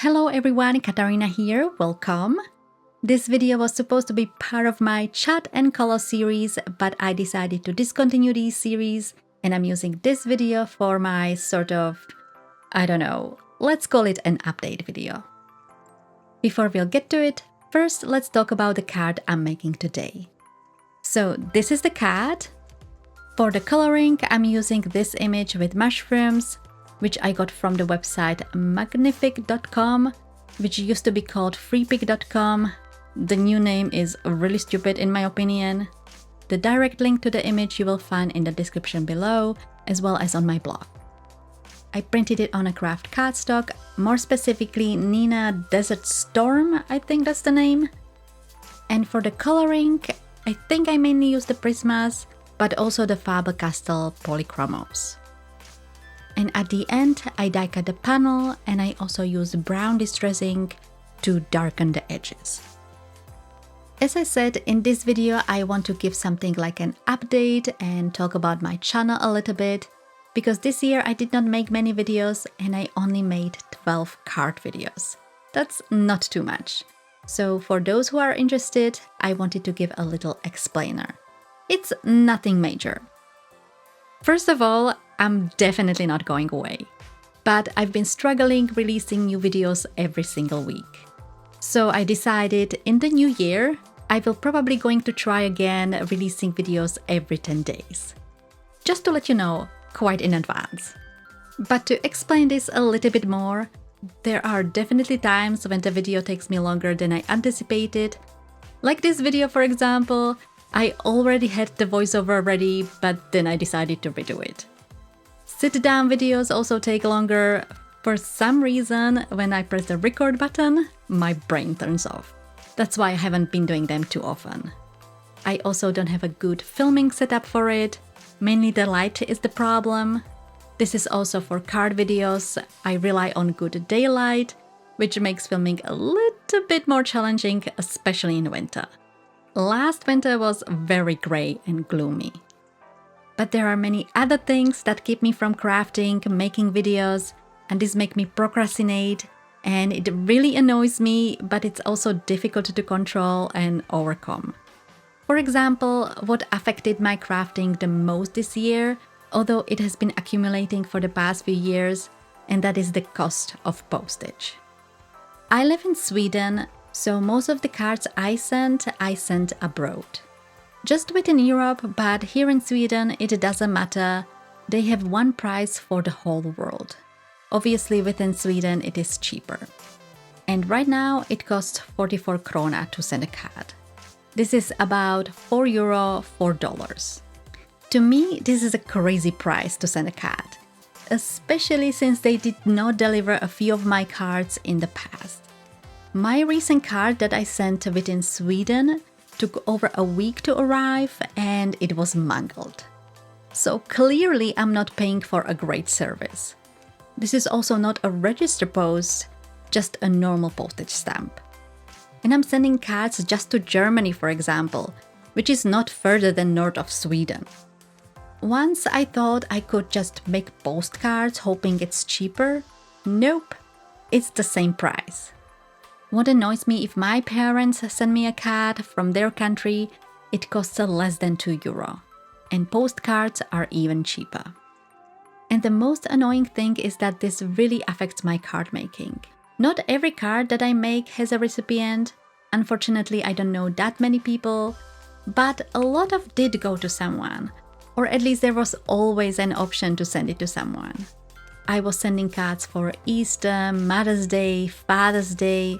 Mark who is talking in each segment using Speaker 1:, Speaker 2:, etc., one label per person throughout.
Speaker 1: Hello everyone, Katarina here, welcome! This video was supposed to be part of my chat and color series, but I decided to discontinue this series and I'm using this video for my let's call it an update video. Before we'll get to it, first let's talk about the card I'm making today. So this is the card. For the coloring, I'm using this image with mushrooms, which I got from the website magnific.com, which used to be called freepik.com. The new name is really stupid in my opinion. The direct link to the image you will find in the description below, as well as on my blog. I printed it on a craft cardstock, more specifically Nina Desert Storm, I think that's the name. And for the coloring, I think I mainly used the Prismas, but also the Faber-Castell Polychromos. And at the end, I die cut the panel and I also use brown distressing to darken the edges. As I said, in this video, I want to give something like an update and talk about my channel a little bit, because this year I did not make many videos and I only made 12 card videos. That's not too much. So for those who are interested, I wanted to give a little explainer. It's nothing major. First of all, I'm definitely not going away, but I've been struggling releasing new videos every single week. So I decided in the new year, I will probably going to try again releasing videos every 10 days. Just to let you know, quite in advance. But to explain this a little bit more, there are definitely times when the video takes me longer than I anticipated. Like this video, for example, I already had the voiceover ready, but then I decided to redo it. Sit-down videos also take longer. For some reason, when I press the record button, my brain turns off. That's why I haven't been doing them too often. I also don't have a good filming setup for it. Mainly the light is the problem. This is also for card videos. I rely on good daylight, which makes filming a little bit more challenging, especially in winter. Last winter was very grey and gloomy. But there are many other things that keep me from crafting, making videos, and this make me procrastinate, and it really annoys me, but it's also difficult to control and overcome. For example, what affected my crafting the most this year, although it has been accumulating for the past few years, and that is the cost of postage. I live in Sweden, so most of the cards I sent abroad. Just within Europe, but here in Sweden it doesn't matter. They have one price for the whole world. Obviously within Sweden it is cheaper. And right now it costs 44 krona to send a card. This is about €4, $4. To me, this is a crazy price to send a card, especially since they did not deliver a few of my cards in the past. My recent card that I sent within Sweden took over a week to arrive and it was mangled. So clearly I'm not paying for a great service. This is also not a register post, just a normal postage stamp. And I'm sending cards just to Germany, for example, which is not further than north of Sweden. Once I thought I could just make postcards hoping it's cheaper. Nope, it's the same price. What annoys me, if my parents send me a card from their country, it costs less than €2, and postcards are even cheaper. And the most annoying thing is that this really affects my card making. Not every card that I make has a recipient. Unfortunately, I don't know that many people, but a lot of did go to someone, or at least there was always an option to send it to someone. I was sending cards for Easter, Mother's Day, Father's Day.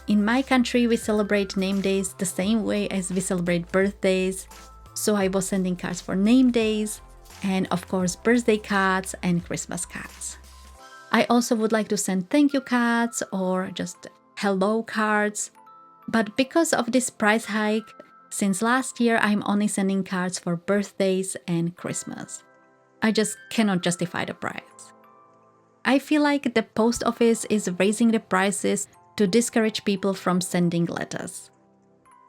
Speaker 1: In my country, we celebrate name days the same way as we celebrate birthdays, so I was sending cards for name days, and of course birthday cards and Christmas cards. I also would like to send thank you cards or just hello cards, but because of this price hike, since last year I'm only sending cards for birthdays and Christmas. I just cannot justify the price. I feel like the post office is raising the prices to discourage people from sending letters.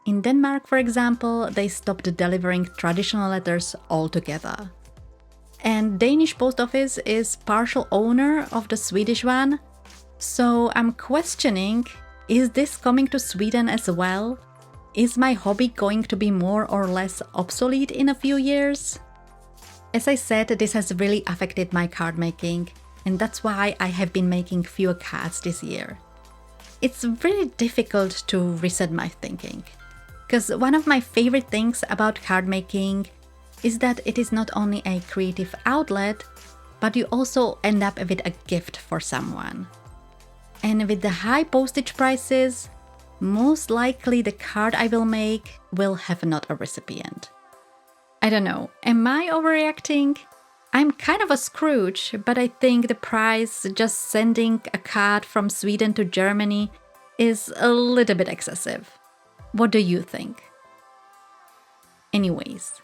Speaker 1: In Denmark, for example, they stopped delivering traditional letters altogether. And Danish post office is partial owner of the Swedish one, So I'm questioning, is this coming to Sweden as well? Is my hobby going to be more or less obsolete in a few years? As I said, this has really affected my card making, and that's why I have been making fewer cards this year. It's really difficult to reset my thinking, because one of my favorite things about card making is that it is not only a creative outlet, but you also end up with a gift for someone. And with the high postage prices, most likely the card I will make will have not a recipient. I don't know, am I overreacting? I'm kind of a Scrooge, but I think the price just sending a card from Sweden to Germany is a little bit excessive. What do you think? Anyways,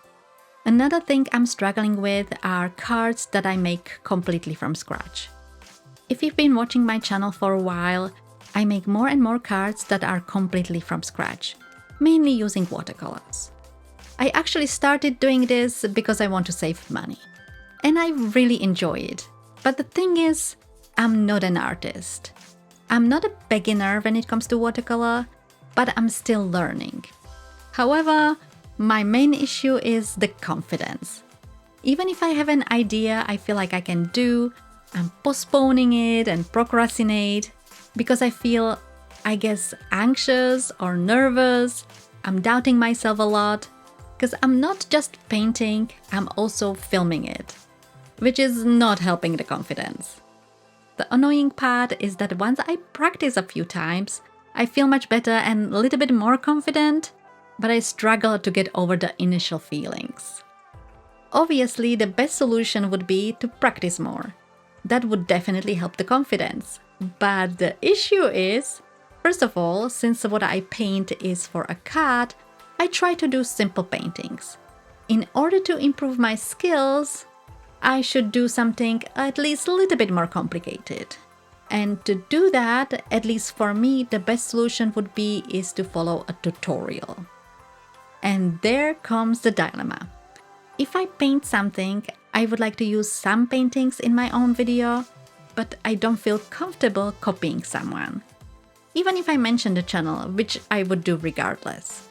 Speaker 1: another thing I'm struggling with are cards that I make completely from scratch. If you've been watching my channel for a while, I make more and more cards that are completely from scratch, mainly using watercolors. I actually started doing this because I want to save money. And I really enjoy it. But the thing is, I'm not an artist. I'm not a beginner when it comes to watercolor, but I'm still learning. However, my main issue is the confidence. Even if I have an idea I feel like I can do, I'm postponing it and procrastinate because I feel, I guess, anxious or nervous. I'm doubting myself a lot because I'm not just painting, I'm also filming it, which is not helping the confidence. The annoying part is that once I practice a few times, I feel much better and a little bit more confident, but I struggle to get over the initial feelings. Obviously, the best solution would be to practice more. That would definitely help the confidence. But the issue is, first of all, since what I paint is for a card, I try to do simple paintings. In order to improve my skills, I should do something at least a little bit more complicated. And to do that, at least for me, the best solution would be is to follow a tutorial. And there comes the dilemma. If I paint something, I would like to use some paintings in my own video, but I don't feel comfortable copying someone, even if I mention the channel, which I would do regardless.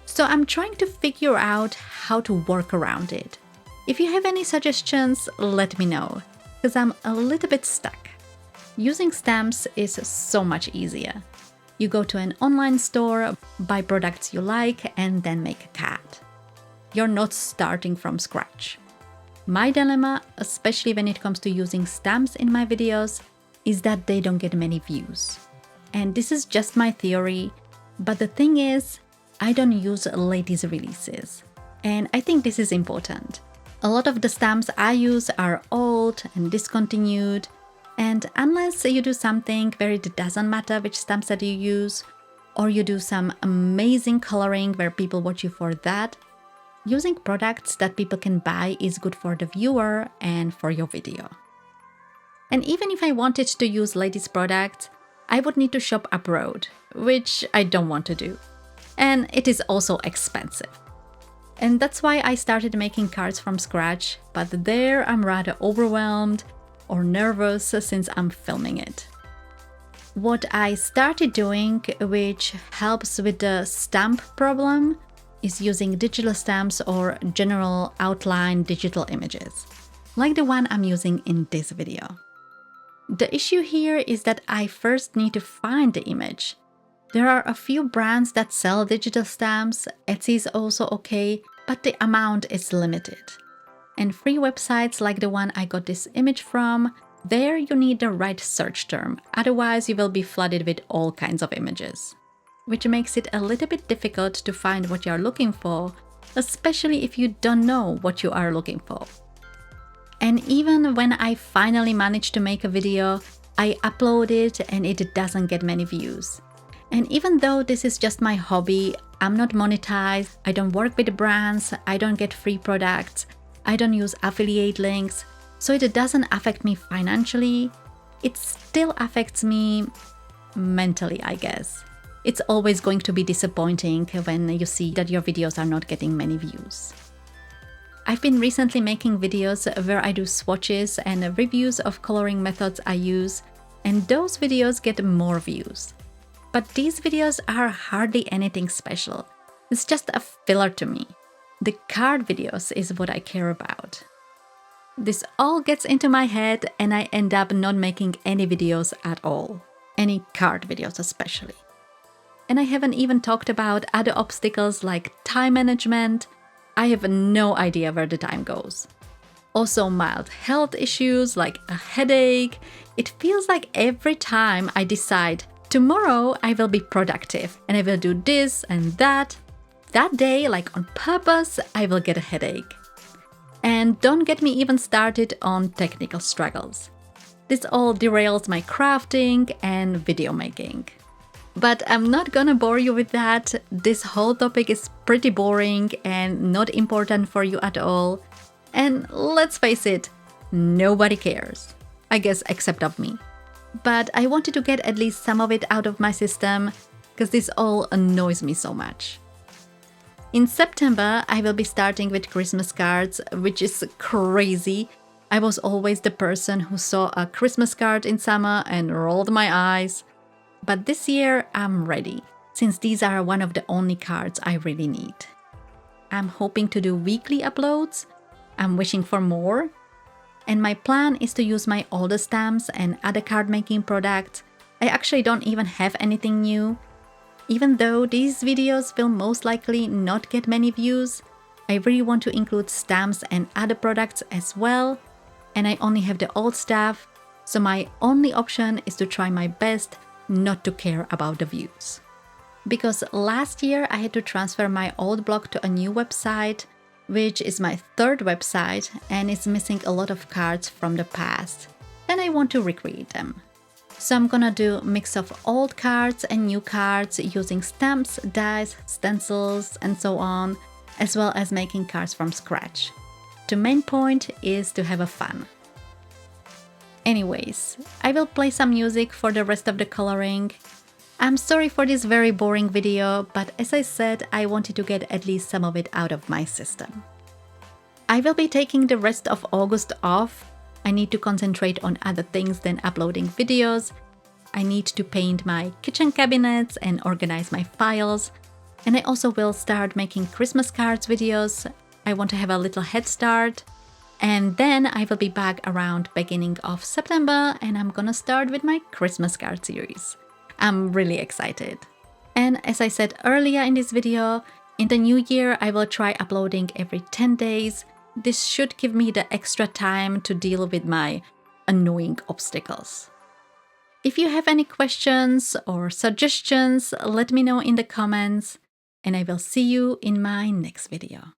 Speaker 1: So I'm trying to figure out how to work around it. If you have any suggestions, let me know, because I'm a little bit stuck. Using stamps is so much easier. You go to an online store, buy products you like, and then make a card. You're not starting from scratch. My dilemma, especially when it comes to using stamps in my videos, is that they don't get many views. And this is just my theory, but the thing is, I don't use latest releases. And I think this is important. A lot of the stamps I use are old and discontinued, and unless you do something where it doesn't matter which stamps that you use, or you do some amazing coloring where people watch you for that, using products that people can buy is good for the viewer and for your video. And even if I wanted to use latest products, I would need to shop abroad, which I don't want to do. And it is also expensive. And that's why I started making cards from scratch, but there I'm rather overwhelmed or nervous since I'm filming it. What I started doing, which helps with the stamp problem, is using digital stamps or general outline digital images, like the one I'm using in this video. The issue here is that I first need to find the image. There are a few brands that sell digital stamps, Etsy is also okay, but the amount is limited. And free websites like the one I got this image from, there you need the right search term, otherwise you will be flooded with all kinds of images. Which makes it a little bit difficult to find what you are looking for, especially if you don't know what you are looking for. And even when I finally managed to make a video, I upload it and it doesn't get many views. And even though this is just my hobby, I'm not monetized, I don't work with brands, I don't get free products, I don't use affiliate links, so it doesn't affect me financially, it still affects me mentally, I guess. It's always going to be disappointing when you see that your videos are not getting many views. I've been recently making videos where I do swatches and reviews of coloring methods I use, and those videos get more views. But these videos are hardly anything special. It's just a filler to me. The card videos is what I care about. This all gets into my head and I end up not making any videos at all. Any card videos especially. And I haven't even talked about other obstacles like time management. I have no idea where the time goes. Also mild health issues like a headache. It feels like every time I decide tomorrow I will be productive and I will do this and that day, like on purpose, I will get a headache. And don't get me even started on technical struggles. This all derails my crafting and video making. But I'm not gonna bore you with that. This whole topic is pretty boring and not important for you at all. And let's face it, nobody cares. I guess except of me. But I wanted to get at least some of it out of my system because this all annoys me so much. In September, I will be starting with Christmas cards, which is crazy. I was always the person who saw a Christmas card in summer and rolled my eyes. But this year, I'm ready, since these are one of the only cards I really need. I'm hoping to do weekly uploads. I'm wishing for more. And my plan is to use my older stamps and other card making products. I actually don't even have anything new. Even though these videos will most likely not get many views, I really want to include stamps and other products as well, and I only have the old stuff, so my only option is to try my best not to care about the views. Because last year I had to transfer my old blog to a new website, which is my third website and is missing a lot of cards from the past, and I want to recreate them. So I'm gonna do a mix of old cards and new cards using stamps, dies, stencils, and so on, as well as making cards from scratch. The main point is to have a fun. Anyways, I will play some music for the rest of the coloring. I'm sorry for this very boring video, but as I said, I wanted to get at least some of it out of my system. I will be taking the rest of August off. I need to concentrate on other things than uploading videos. I need to paint my kitchen cabinets and organize my files. And I also will start making Christmas cards videos. I want to have a little head start. And then I will be back around beginning of September and I'm gonna start with my Christmas card series. I'm really excited. And as I said earlier in this video, in the new year I will try uploading every 10 days. This should give me the extra time to deal with my annoying obstacles. If you have any questions or suggestions, let me know in the comments, and I will see you in my next video.